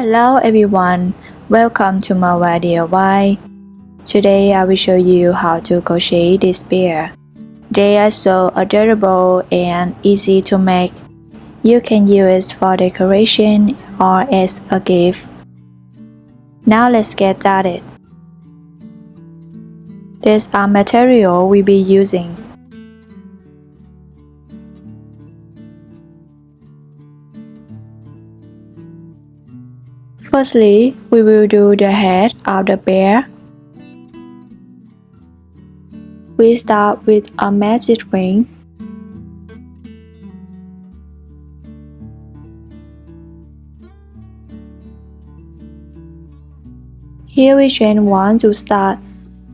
Hello everyone, welcome to Mova DIY. Today I will show you how to crochet this bear. They are so adorable and easy to make. You can use for decoration or as a gift. Now let's get started. These are material we'll be using. Firstly, we will do the head of the bear. We start with a magic ring. Here we chain 1 to start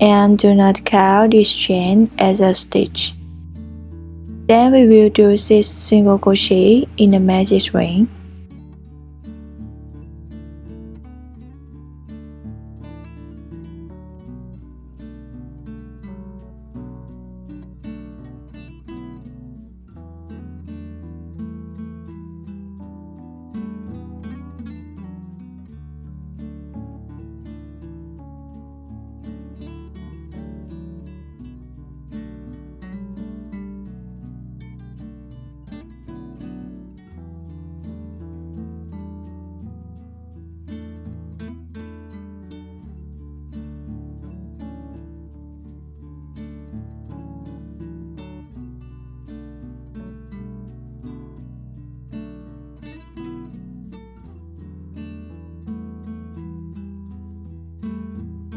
and do not count this chain as a stitch. Then we will do 6 single crochet in the magic ring.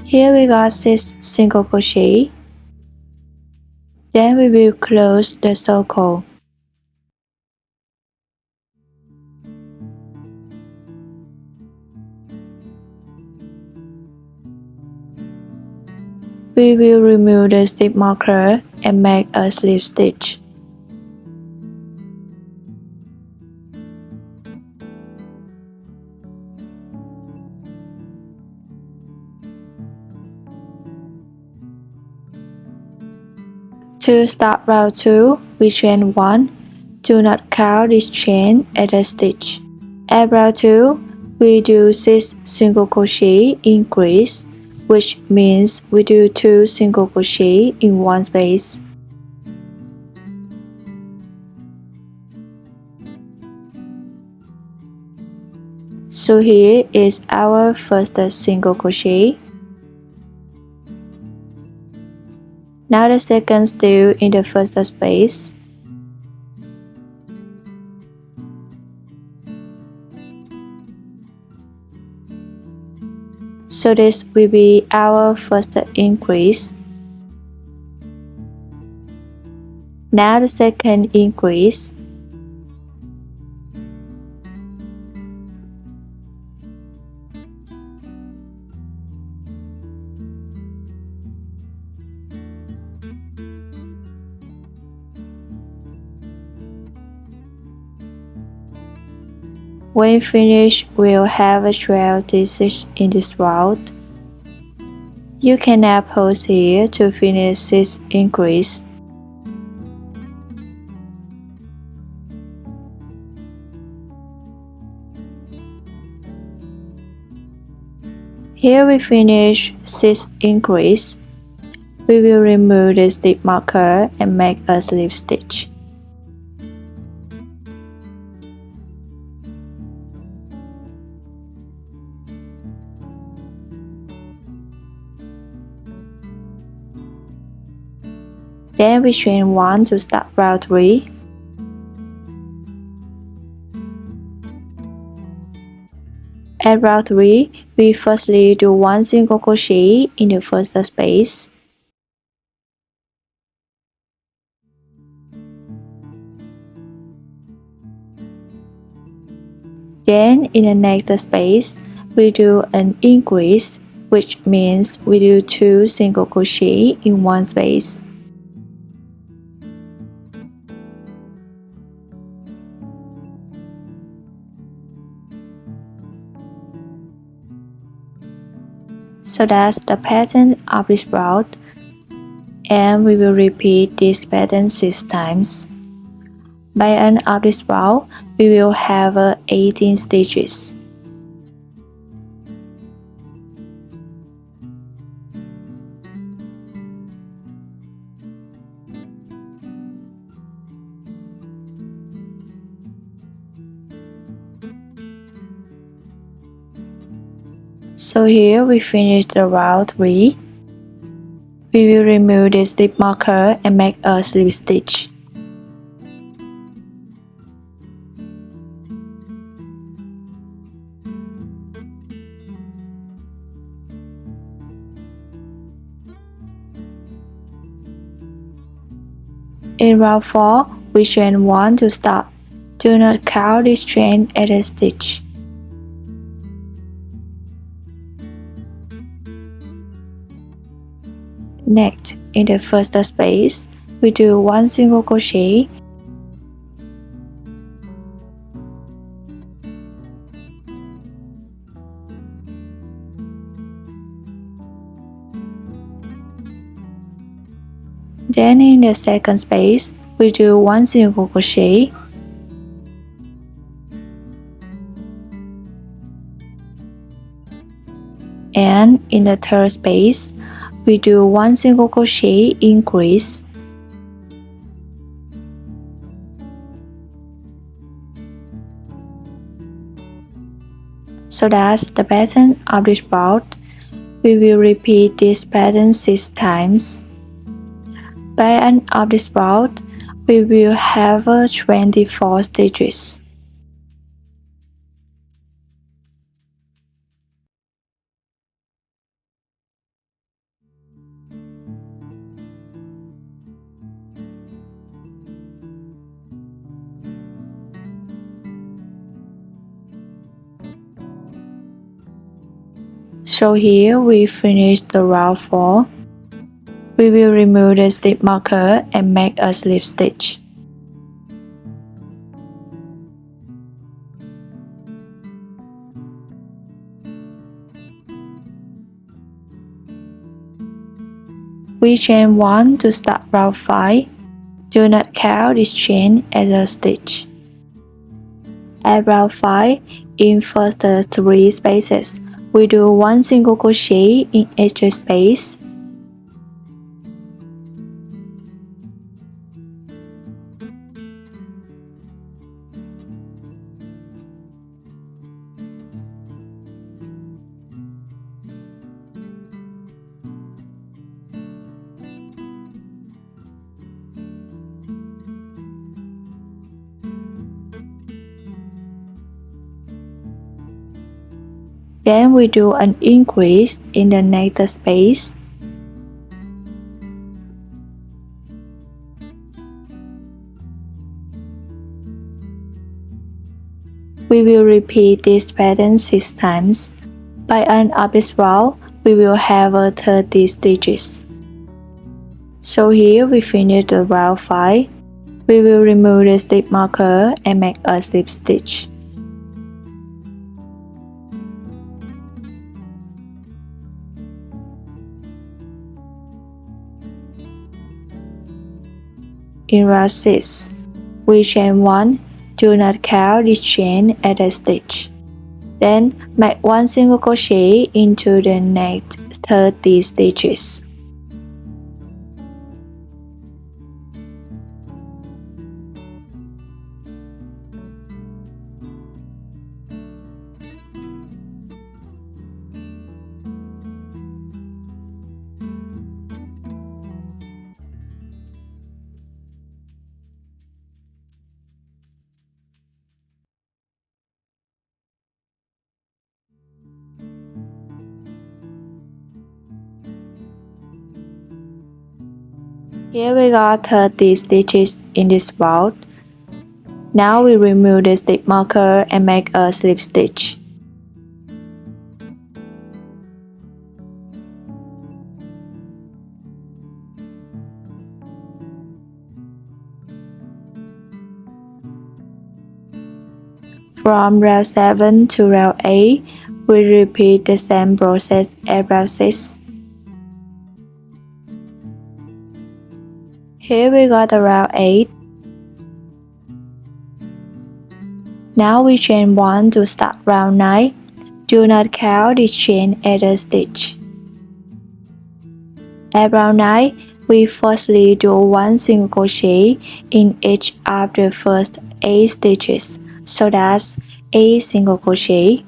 Here we got 6 single crochet. Then we will close the circle. We will remove the stitch marker and make a slip stitch. To start round 2, we chain 1. Do not count this chain as a stitch. At round 2, we do 6 single crochet increase, which means we do 2 single crochet in one space. So here is our first single crochet. Now the second still in the first space. So this will be our first increase. Now the second increase. When finished, we'll have a 12 stitches in this round. You can now pause here to finish 6 increase. Here we finish 6 increase. We will remove the stitch marker and make a slip stitch. Then we chain 1 to start round 3. At round 3, we firstly do 1 single crochet in the first space. Then in the next space, we do an increase, which means we do 2 single crochet in one space. So that's the pattern of this round, and we will repeat this pattern 6 times. By the end of this round, we will have 18 stitches. So here we finished the round 3. We will remove the slip marker and make a slip stitch. In round 4, we chain 1 to start. Do not count this chain as a stitch. Next, in the first space, we do 1 single crochet. Then in the second space, we do 1 single crochet. And in the third space, we do 1 single crochet increase. So that's the pattern of this round. We will repeat this pattern 6 times. By the end of this round, we will have 24 stitches. So here we finished the round 4. We will remove the slip marker and make a slip stitch. We chain 1 to start round 5. Do not count this chain as a stitch. At round 5, in first 3 spaces, we do 1 single crochet in each space. Then we do an increase in the next space. We will repeat this pattern 6 times. By the end of this round, we will have 30 stitches. So here we finish the round 5. We will remove the slip marker and make a slip stitch. In round 6, we chain 1, do not count this chain as a stitch. Then make 1 single crochet into the next 30 stitches. Here we got 30 stitches in this round. Now we remove the slip marker and make a slip stitch. From round 7 to round 8, we repeat the same process as round 6. Here we got round 8. Now we chain 1 to start round 9. Do not count this chain as a stitch. At round 9, we firstly do 1 single crochet in each of the first 8 stitches, so that's 8 single crochet.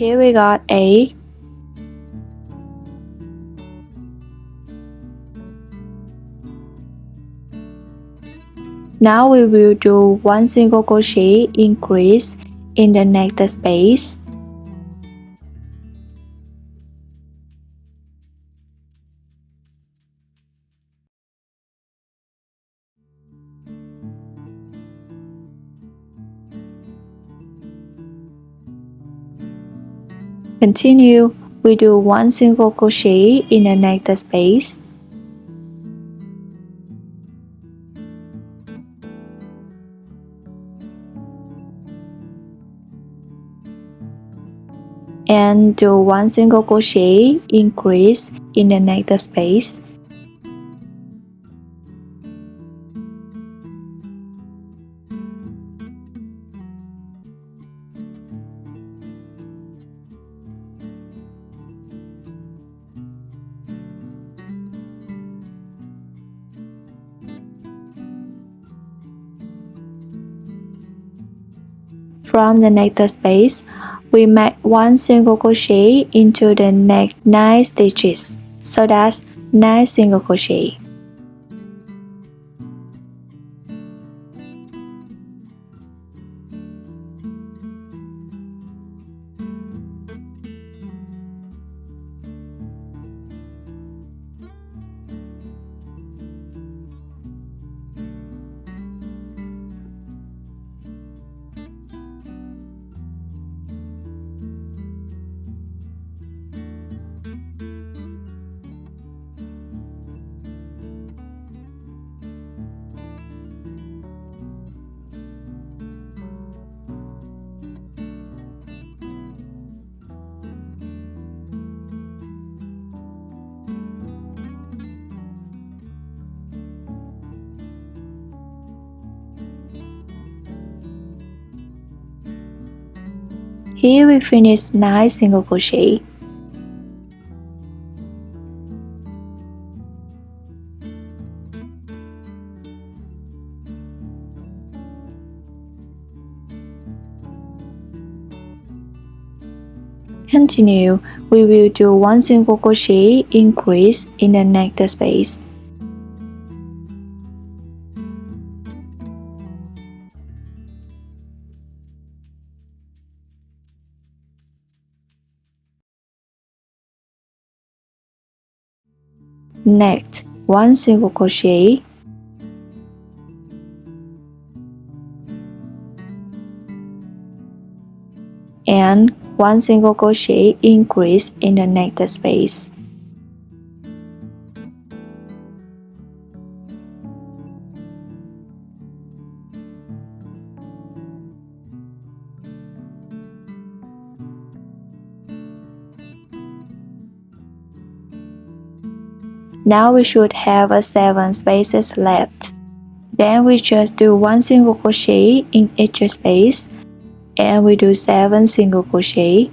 Here we got 8. Now we will do 1 single crochet increase in the next space. Continue, we do 1 single crochet in the next space. And do 1 single crochet increase in the next space. From the next space, we make 1 single crochet into the next 9 stitches, so that's 9 single crochet. Here we finish 9 single crochet. Continue, we will do 1 single crochet increase in the next space. Next, 1 single crochet, and 1 single crochet increase in the next space. Now we should have 7 spaces left. Then we just do 1 single crochet in each space, and we do 7 single crochet.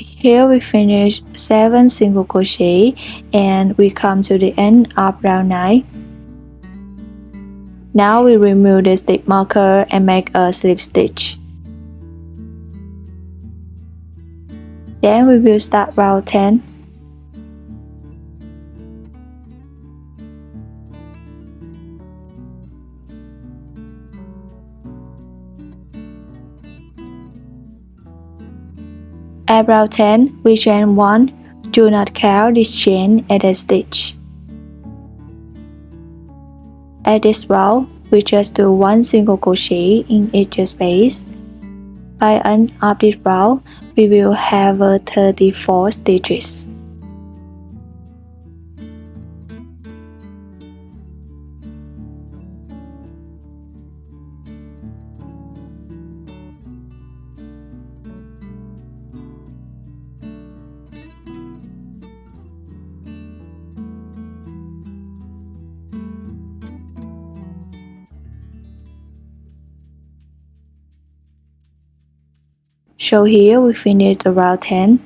Here we finish 7 single crochet and we come to the end of round 9. Now we remove the stitch marker and make a slip stitch. Then we will start round 10. At round 10, we chain 1, do not count this chain at a stitch. At this round, we just do 1 single crochet in each space. By end of this round, we will have 34 stitches. So here we finished the row 10.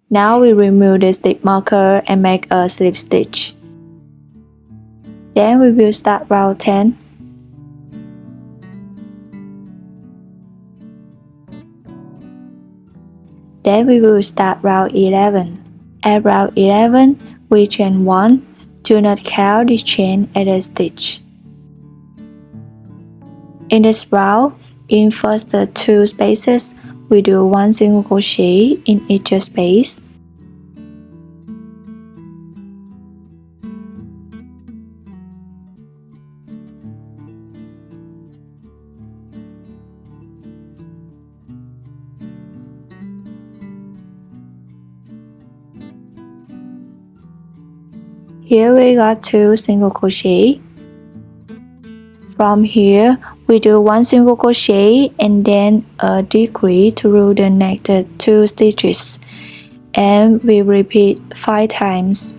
Now we remove the stitch marker and make a slip stitch. Then we will start row 10. Then we will start row 11. At row 11, we chain 1. Do not count the chain at a stitch. In this row, in first 2 spaces, we do 1 single crochet in each space. Here we got 2 single crochet. From here, we do 1 single crochet and then a decrease through the next 2 stitches, and we repeat 5 times.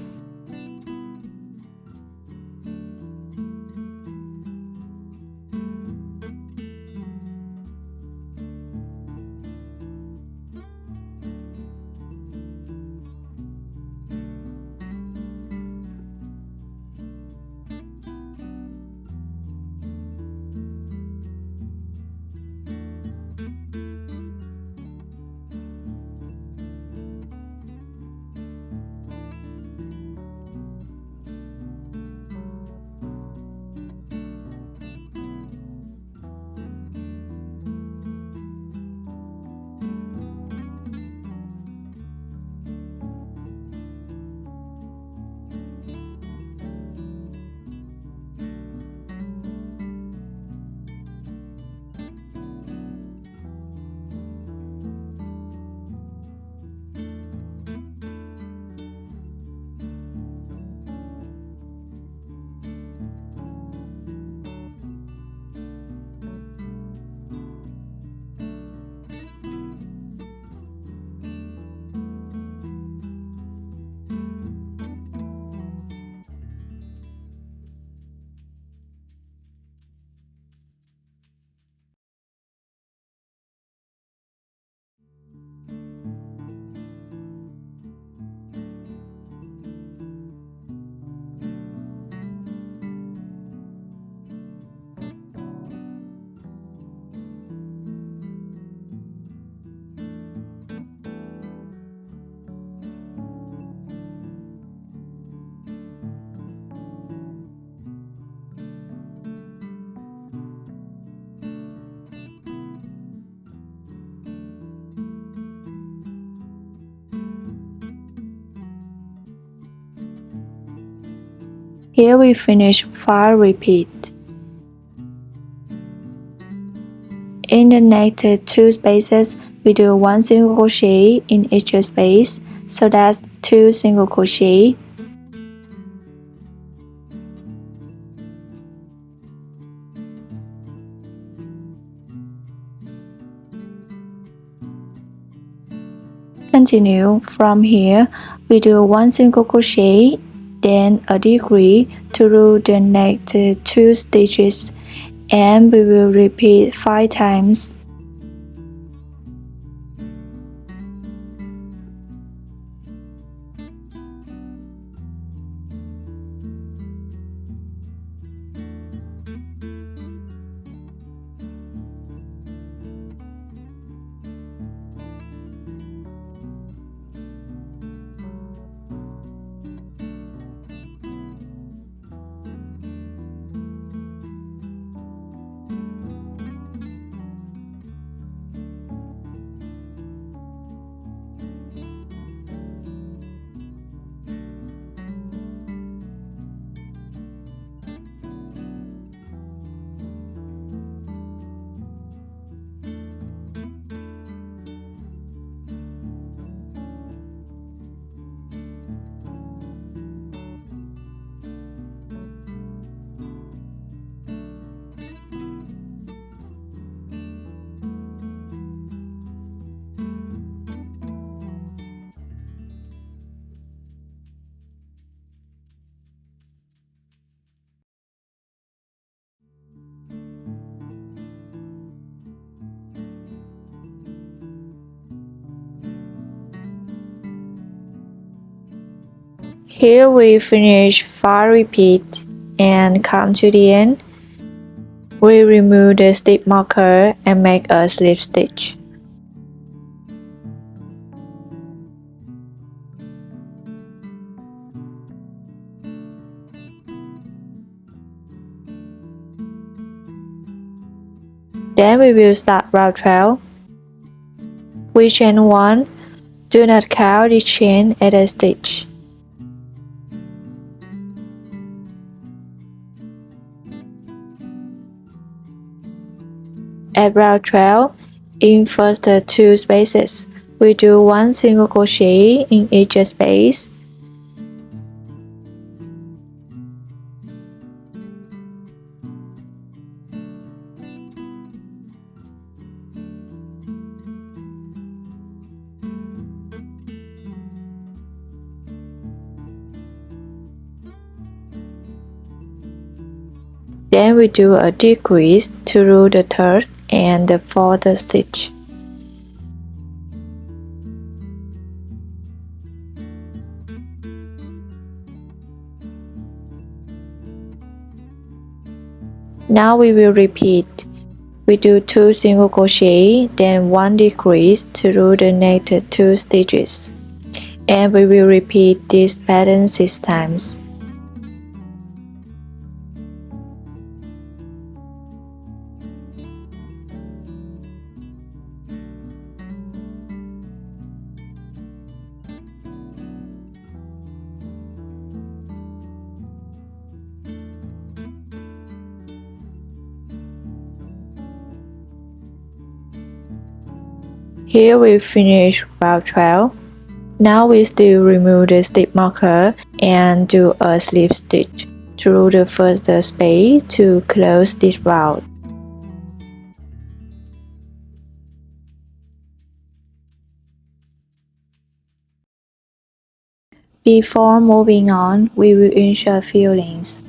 Here we finish 5 repeats. In the next 2 spaces, we do 1 single crochet in each space, so that's 2 single crochet. Continue from here, we do 1 single crochet, then a decrease through the next 2 stitches, and we will repeat 5 times. Here we finish 5 repeats and come to the end. We remove the stitch marker and make a slip stitch. Then we will start round 12. We chain 1. Do not count the chain at a stitch. At round 12, in first 2 spaces, we do 1 single crochet in each space. Then we do a decrease through the third and the fourth stitch. Now we will repeat. We do 2 single crochet, then 1 decrease through the next 2 stitches. And we will repeat this pattern 6 times. Here we finish round 12. Now we still remove the stitch marker and do a slip stitch through the first space to close this round. Before moving on, we will insert fillings.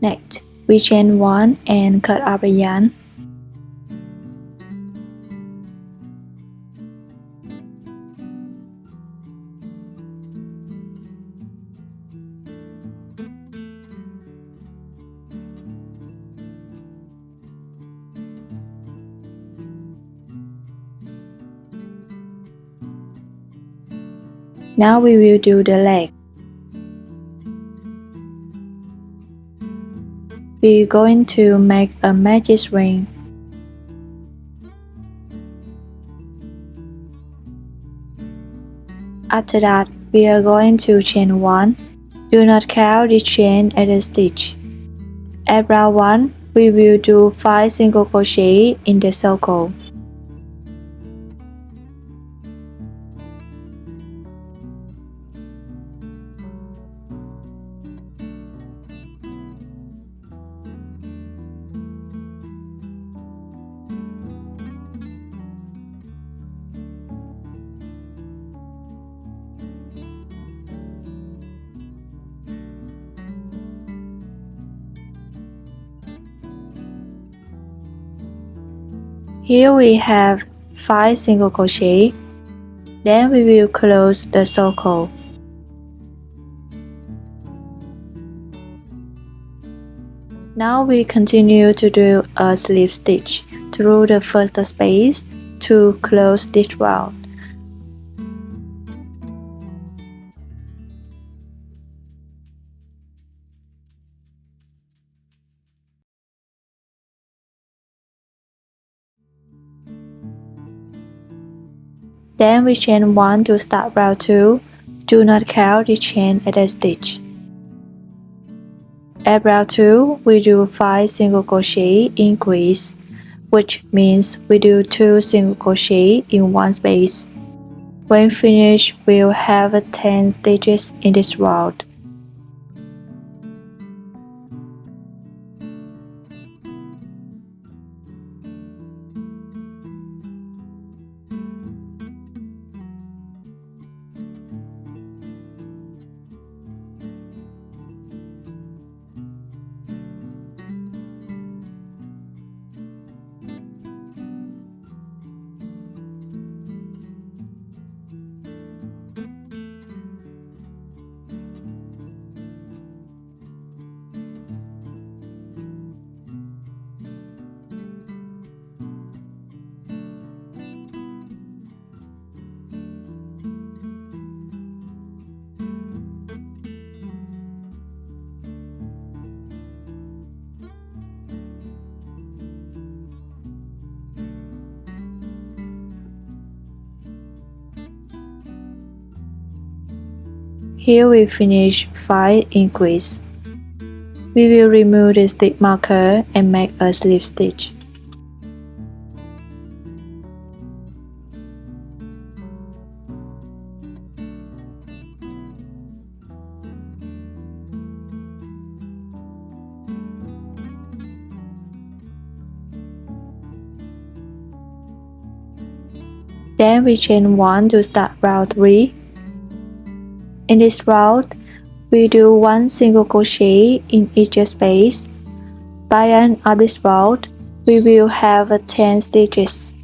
Next, we chain 1 and cut up a yarn. Now we will do the leg. We're going to make a magic ring. After that, we are going to chain 1. Do not count the chain at a stitch. At round 1, we will do 5 single crochet in the circle. Here we have 5 single crochet. Then we will close the circle. Now we continue to do a slip stitch through the first space to close this round. Then we chain 1 to start round 2. Do not count the chain at a stitch. At round 2, we do 5 single crochet increase, which means we do 2 single crochet in one space. When finished, we'll have 10 stitches in this round. Here we finish 5 increase. We will remove the stitch marker and make a slip stitch. Then we chain 1 to start round 3. In this round, we do 1 single crochet in each space. By the end of this round, we will have 10 stitches.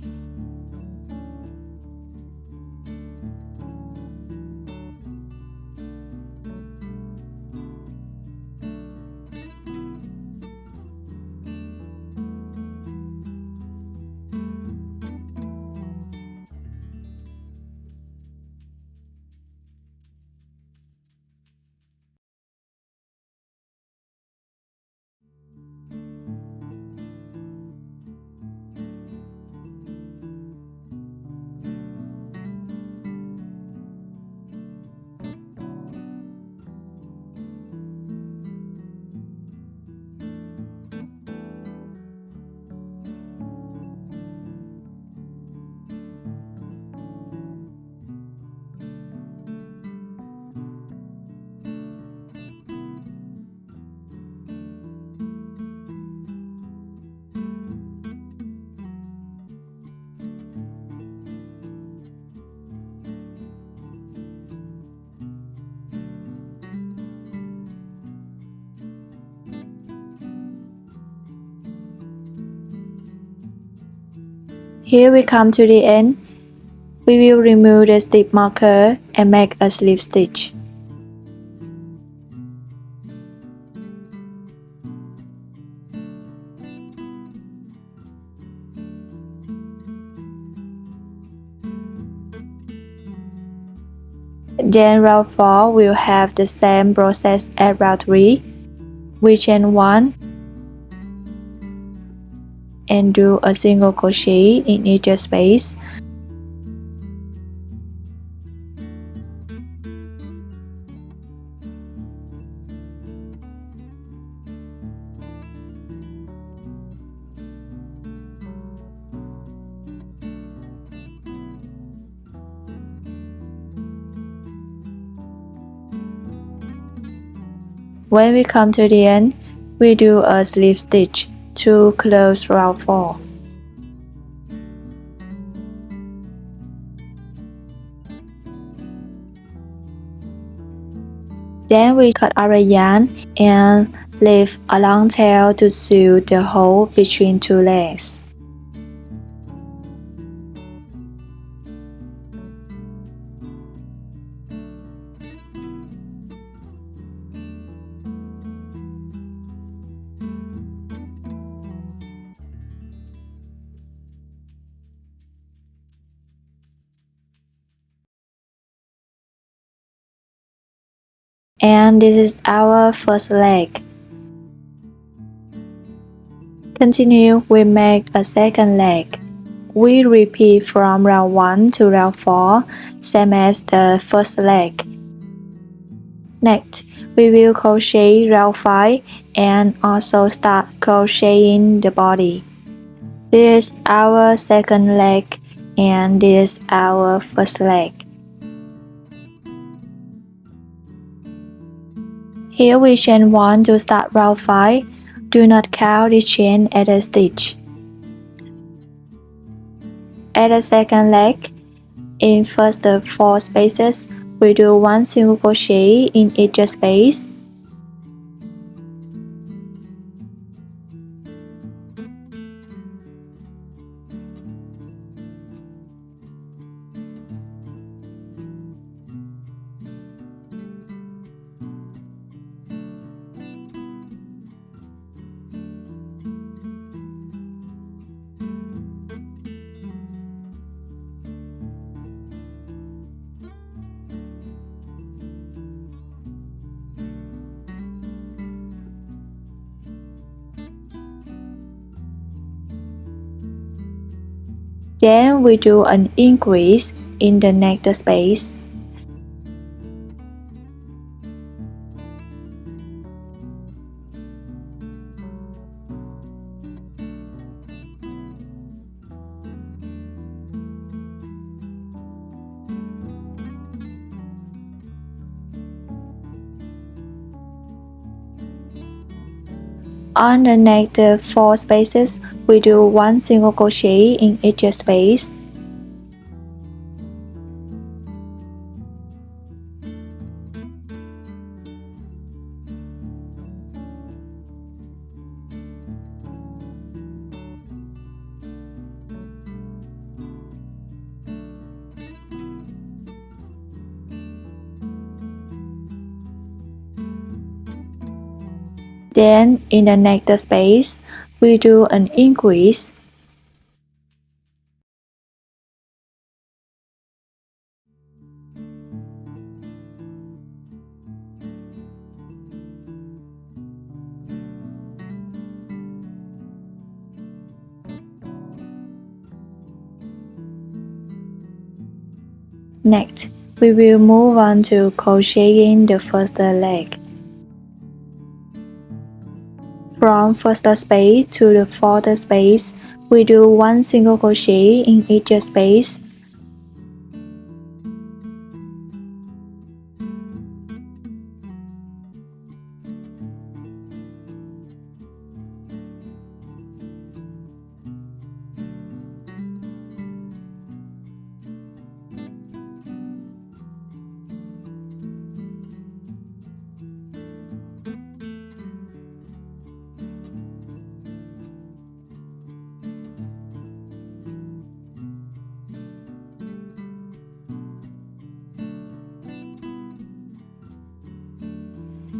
Here we come to the end. We will remove the stitch marker and make a slip stitch. Then round 4 will have the same process as round 3. We chain 1 and do a single crochet in each space. When we come to the end, we do a slip stitch to close round 4. Then we cut our yarn and leave a long tail to sew the hole between 2 legs. And this is our first leg. Continue, we make a second leg. We repeat from round 1 to round 4, same as the first leg. Next, we will crochet round 5 and also start crocheting the body. This is our second leg and this is our first leg. Here we chain 1 to start round 5. Do not count this chain at a stitch. At the second leg, in first 4 spaces, we do 1 single crochet in each space. Then we do an increase in the next space. On the next 4 spaces, we do 1 single crochet in each space. Then, in the next space, we do an increase. Next, we will move on to crocheting the first leg. From first space to the fourth space, we do 1 single crochet in each space.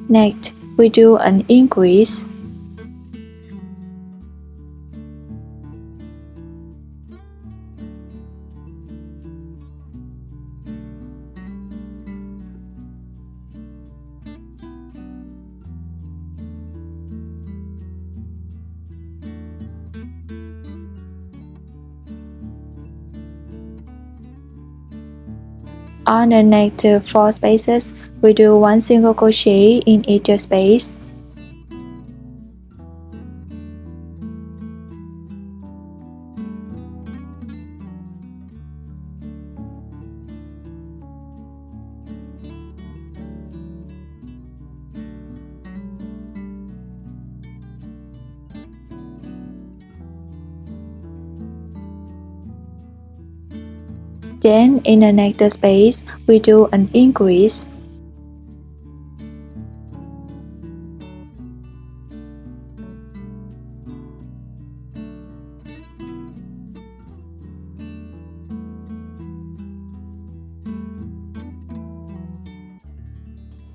Next, we do an increase. On the next 4 spaces, we do 1 single crochet in each space. Then, in the next space, we do an increase.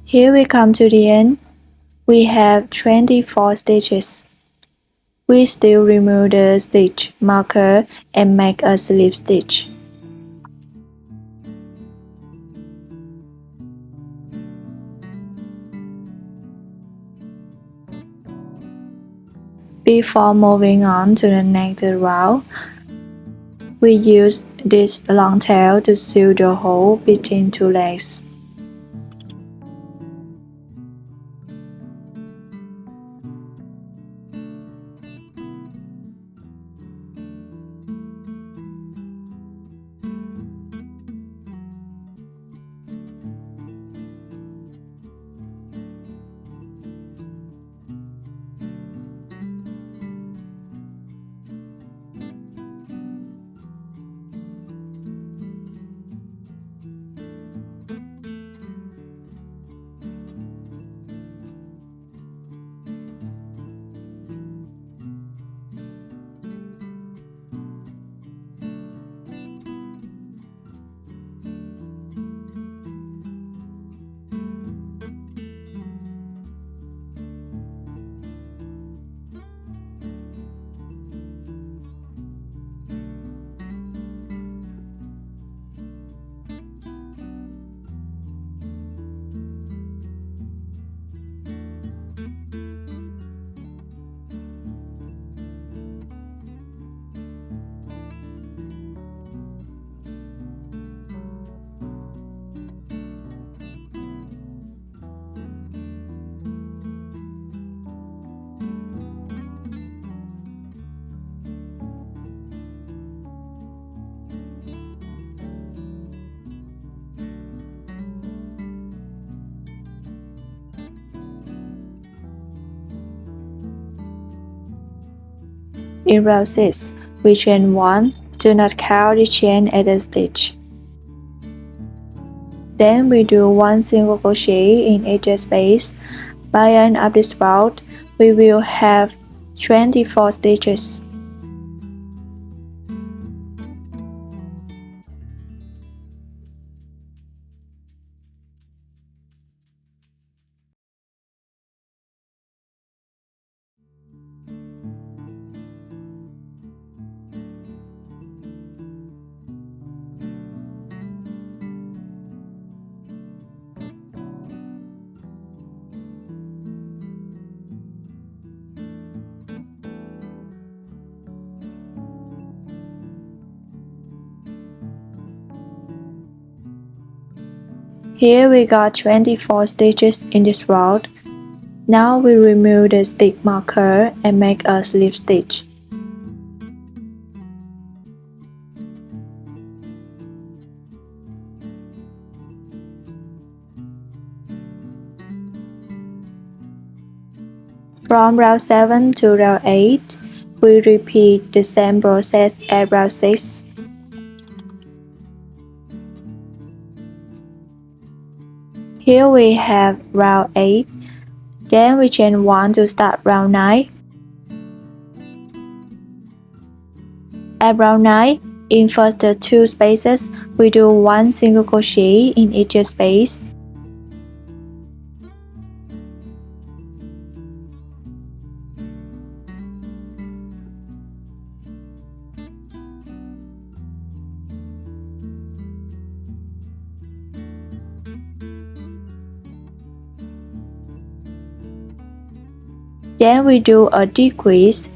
Here we come to the end. We have 24 stitches. We still remove the stitch marker and make a slip stitch. Before moving on to the next round, we use this long tail to seal the hole between 2 legs. In row 6, we chain 1, do not count the chain at the stitch. Then we do 1 single crochet in each space. By the end of this round, we will have 24 stitches. Here we got 24 stitches in this round. Now we remove the stitch marker and make a slip stitch. From round 7 to round 8, we repeat the same process at round 6. Here we have round 8, then we chain 1 to start round 9. At round 9, in first 2 spaces, we do 1 single crochet in each space. Then we do a decrease.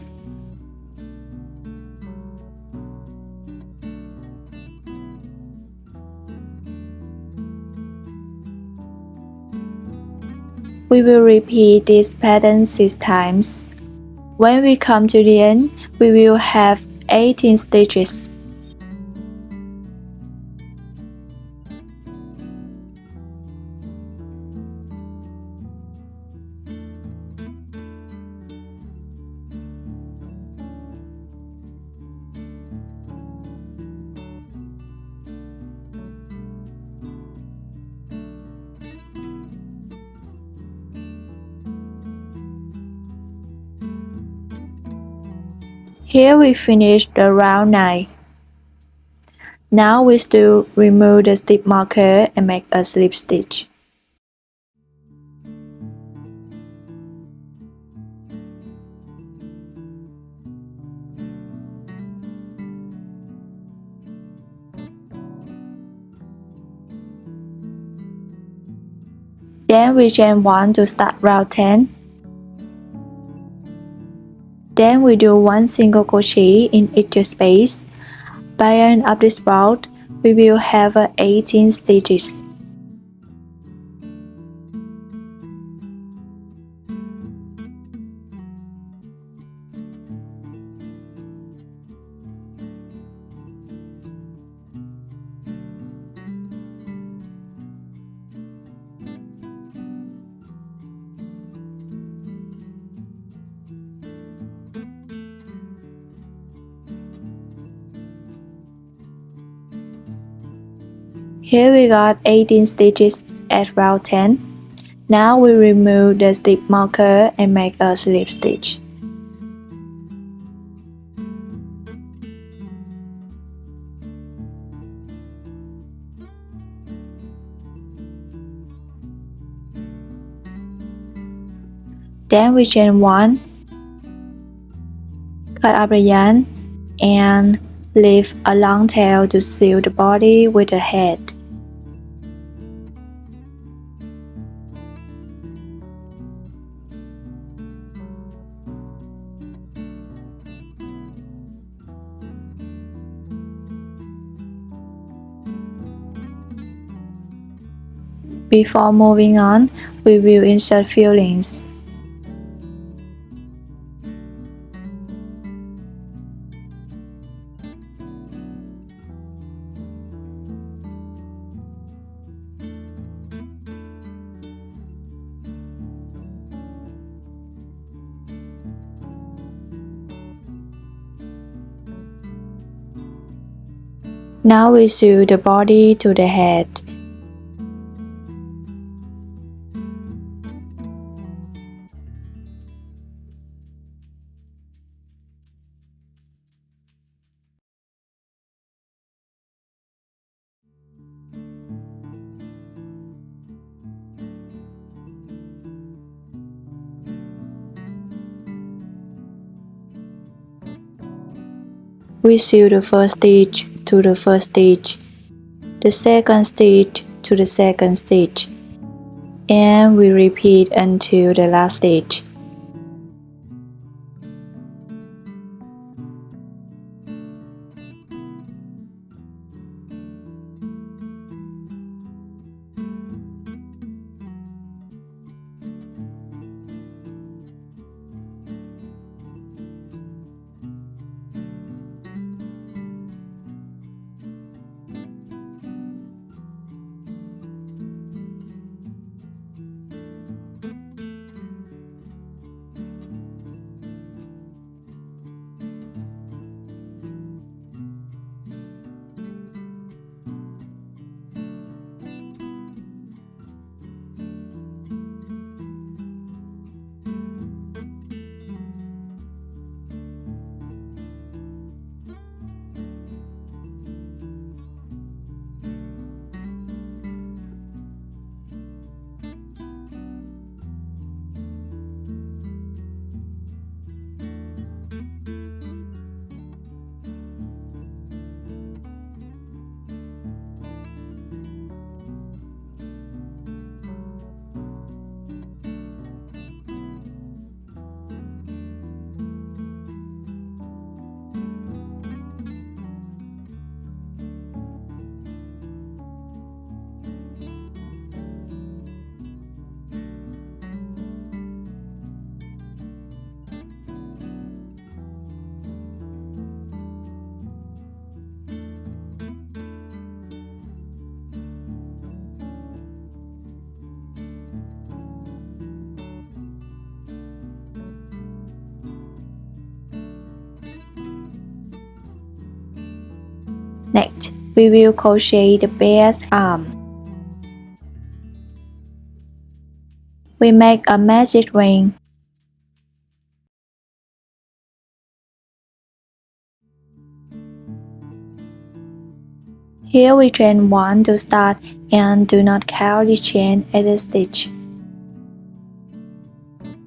We will repeat this pattern 6 times. When we come to the end, we will have 18 stitches. Here we finish the round 9. Now we still remove the stitch marker and make a slip stitch. Then we chain 1 to start round 10. Then we do 1 single crochet in each space. By the end of this round, we will have 18 stitches. Here we got 18 stitches at round 10. Now we remove the stitch marker and make a slip stitch. Then we chain 1, cut up the yarn, and leave a long tail to seal the body with the head. Before moving on, we will insert fillings. Now we sew the body to the head. We sew the first stitch to the first stitch, the second stitch to the second stitch, and we repeat until the last stitch. Next, we will crochet the bear's arm. We make a magic ring. Here we chain 1 to start and do not count the chain at the stitch.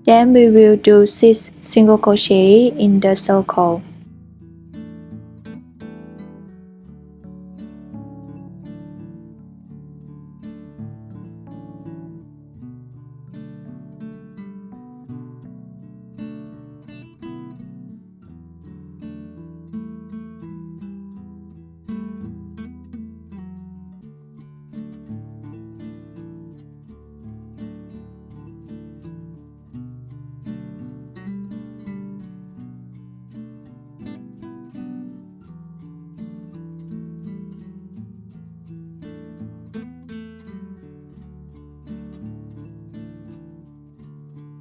Then we will do 6 single crochet in the circle.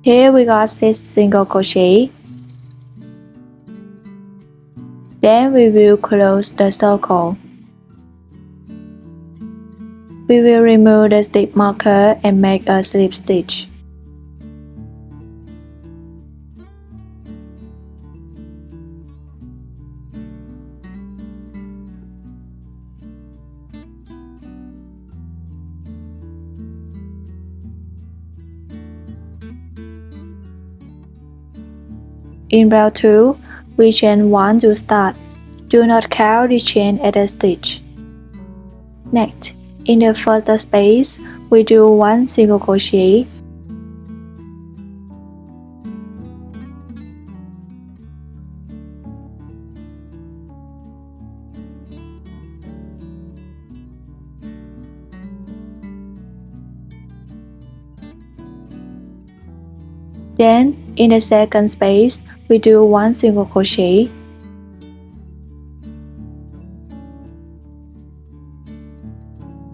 Here we got 6 single crochet. Then we will close the circle. We will remove the stitch marker and make a slip stitch. In row 2, we chain 1 to start. Do not count the chain at the stitch. Next, in the first space, we do 1 single crochet. Then, in the second space, we do 1 single crochet.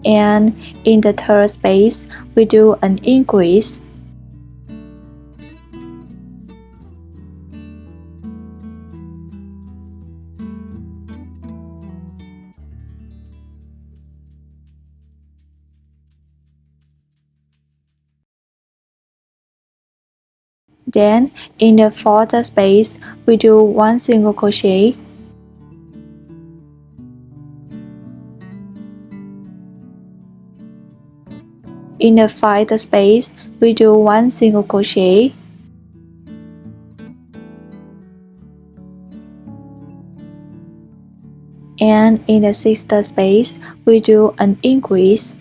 And in the third space, we do an increase. Then, in the fourth space, we do 1 single crochet. In the fifth space, we do 1 single crochet. And in the sixth space, we do an increase.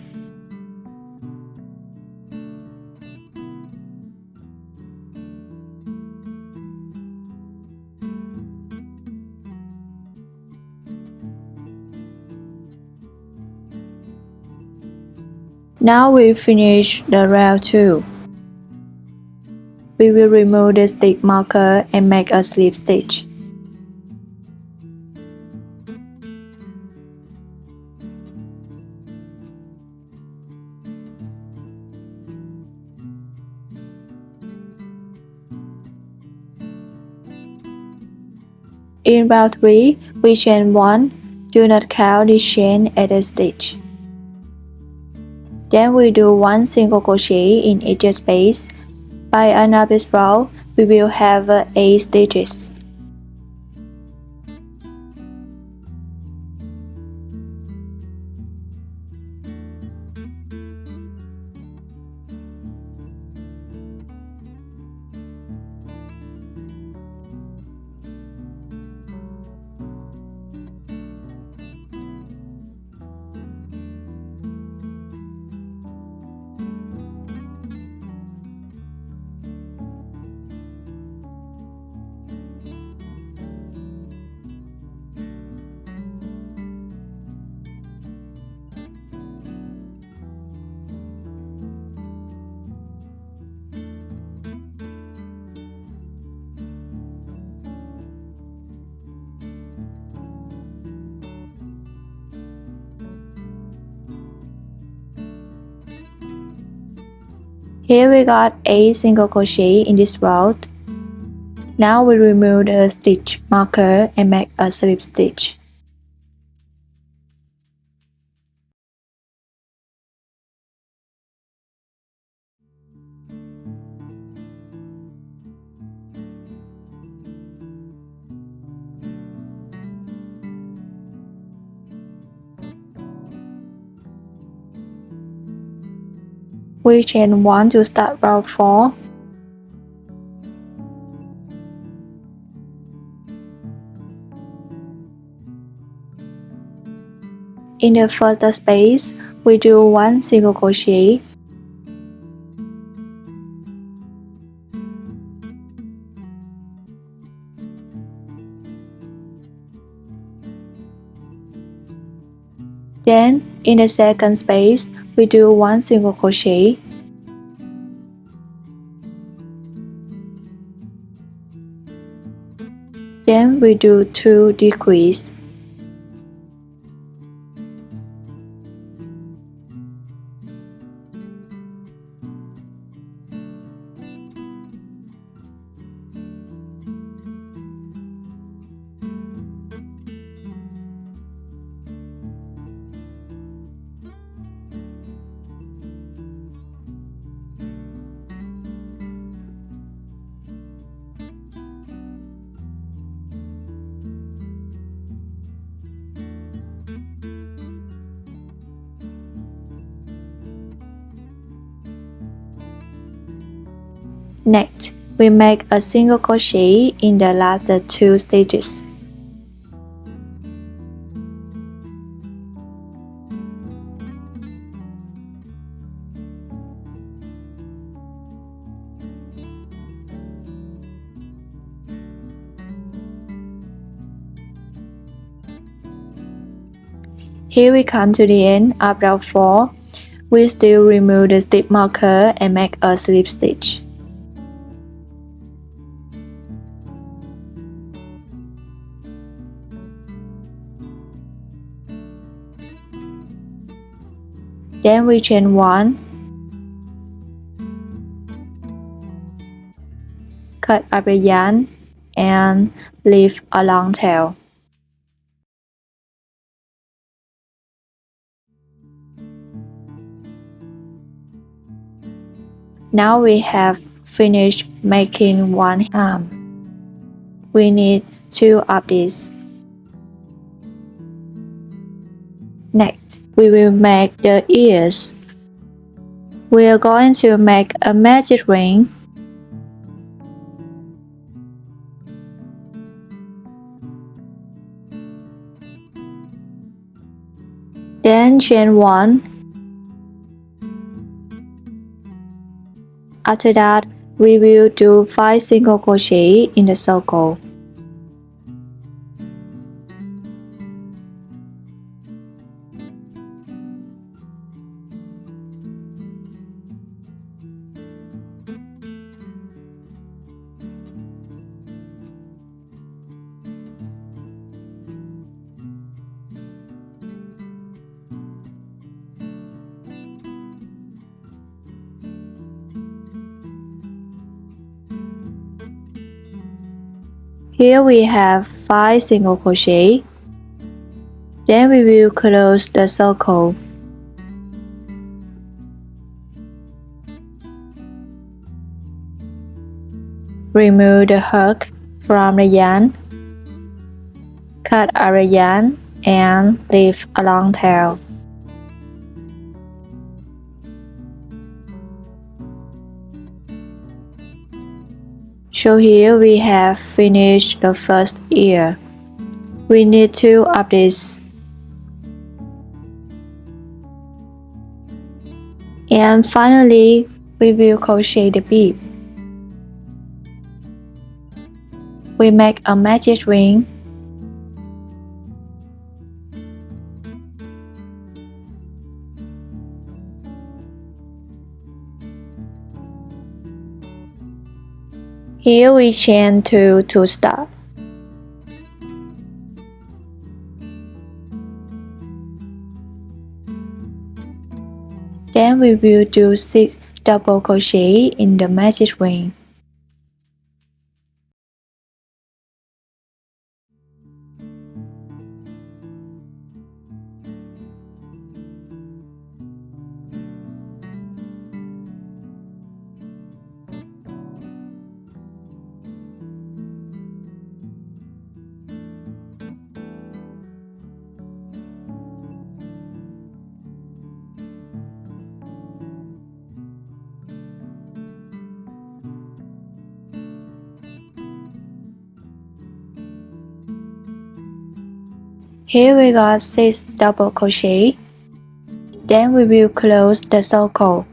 Now we finish the row 2. We will remove the stitch marker and make a slip stitch. In row 3, we chain 1. Do not count the chain at the stitch. Then we do 1 single crochet in each space. By end of this row, we will have 8 stitches. Here we got 8 single crochet in this row. Now we remove the stitch marker and make a slip stitch. We chain 1 to start row 4. In the first space, we do 1 single crochet. Then, in the second space, we do 1 single crochet. Then we do 2 decrease. Next, we make a single crochet in the last 2 stitches. Here we come to the end of row 4. We still remove the stitch marker and make a slip stitch. Then we chain 1, cut up the yarn, and leave a long tail. Now we have finished making one arm. We need 2 of these. Next, we will make the ears. We are going to make a magic ring. Then chain 1. After that, we will do 5 single crochet in the circle. Here we have 5 single crochet. Then we will close the circle. Remove the hook from the yarn. Cut out the yarn and leave a long tail. So here we have finished the first ear. We need 2 of these. And finally, we will crochet the bead. We make a magic ring. Here we chain 2 to start. Then we will do 6 double crochet in the magic ring. Here we got 6 double crochet. Then we will close the circle.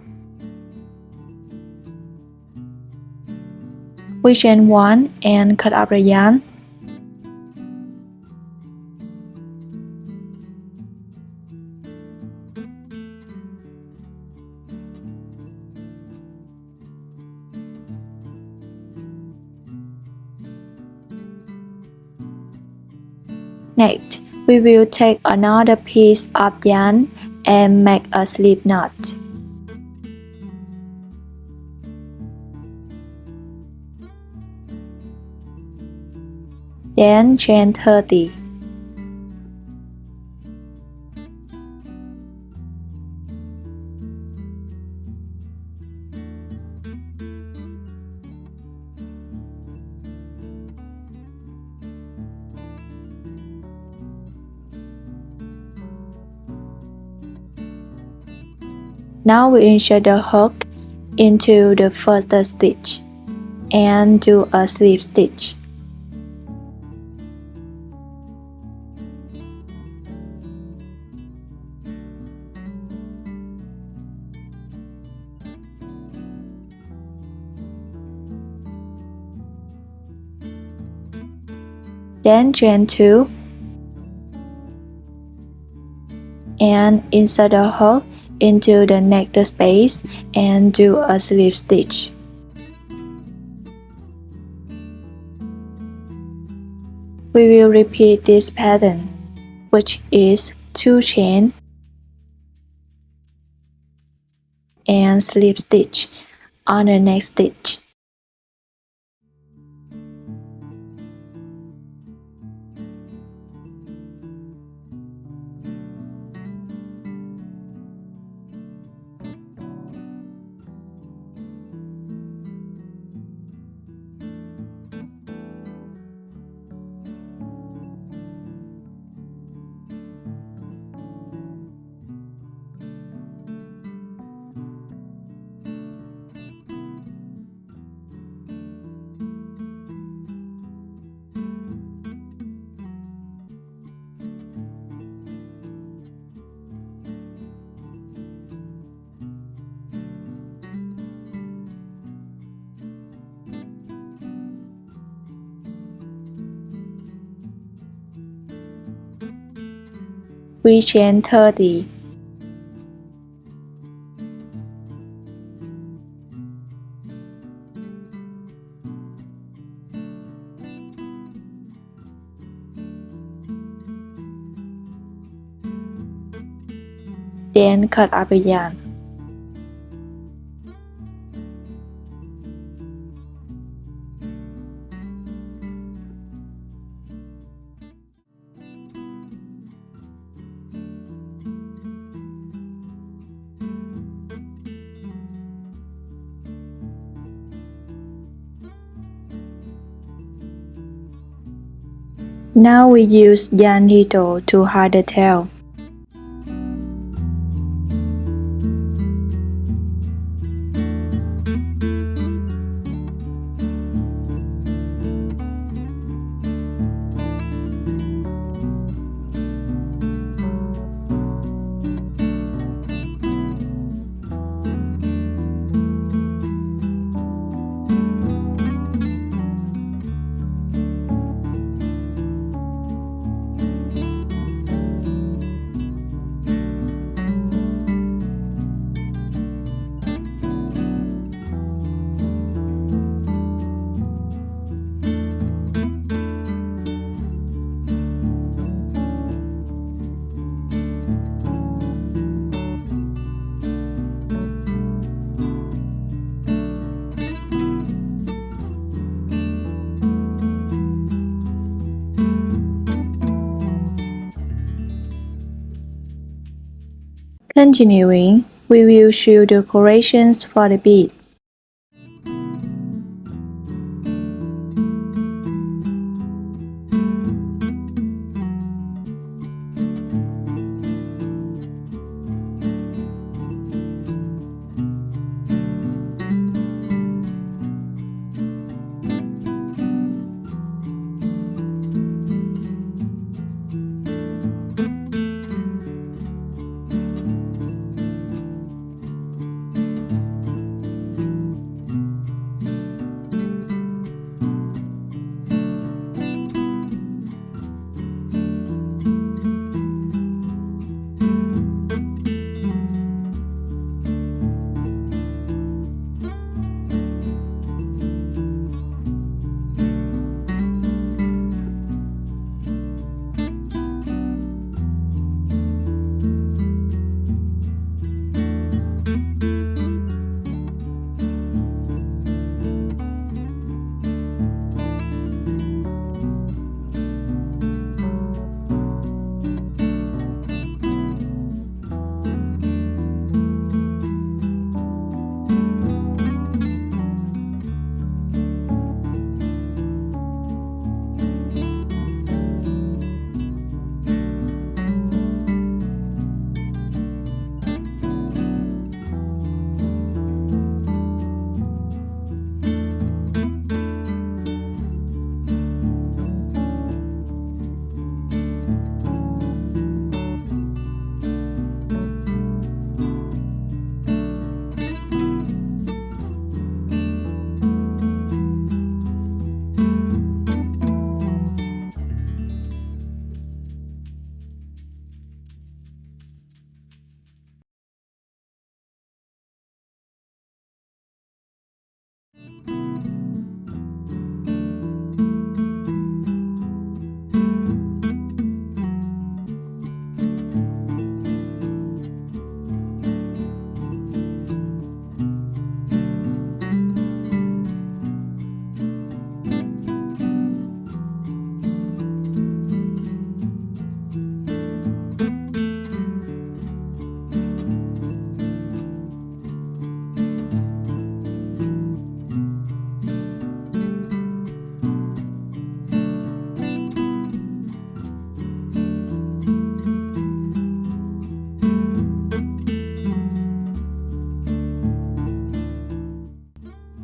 We chain 1 and cut out the yarn. Next, we will take another piece of yarn and make a slip knot. Then chain 30. Now we insert the hook into the first stitch and do a slip stitch. Then chain 2 and insert the hook into the next space and do a slip stitch. We will repeat this pattern, which is 2 chain and slip stitch on the next stitch. we chain 30. Then cut up a yarn. Now we use yarn needle to hide the tail. Continuing, we will show decorations for the bead.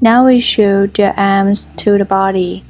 Now we show the arms to the body.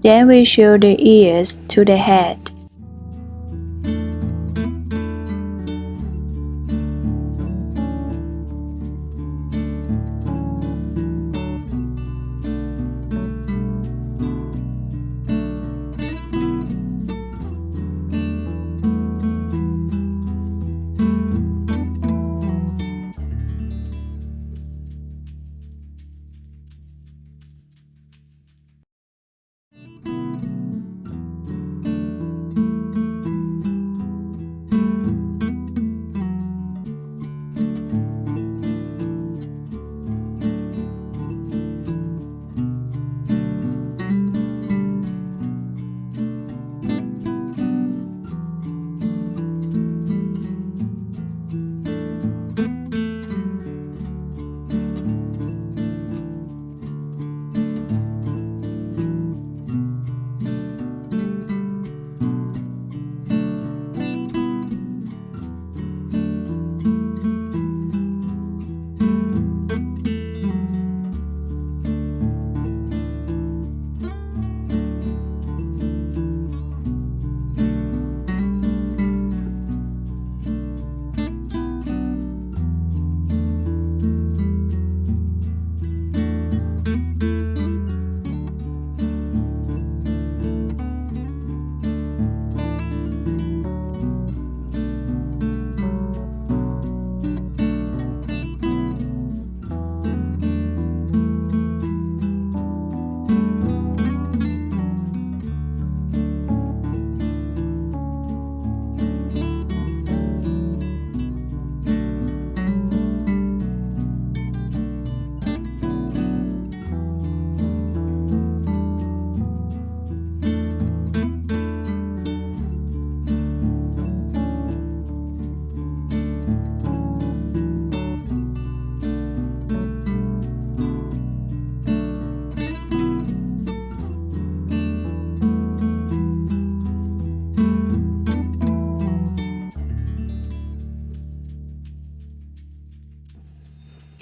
Then we sew the ears to the head.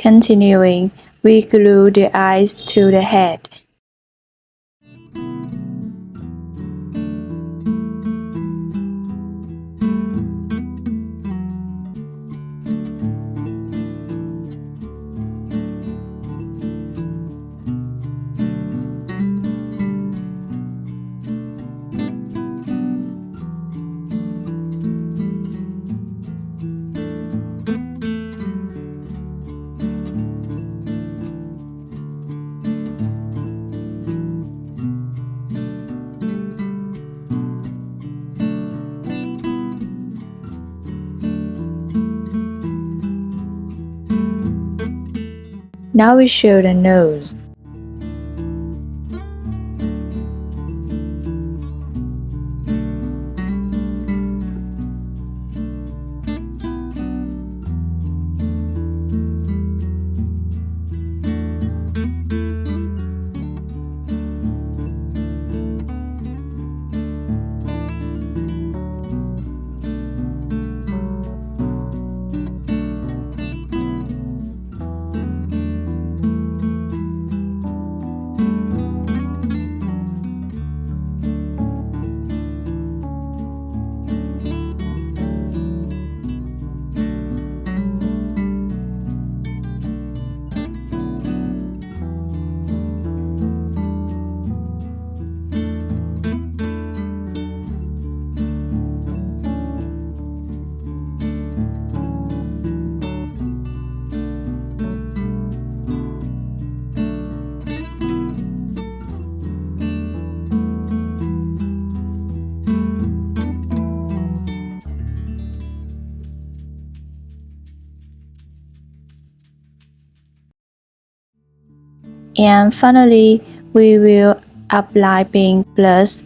Continuing, we glue the eyes to the head. Now we sew the nose. And finally, we will apply pink plus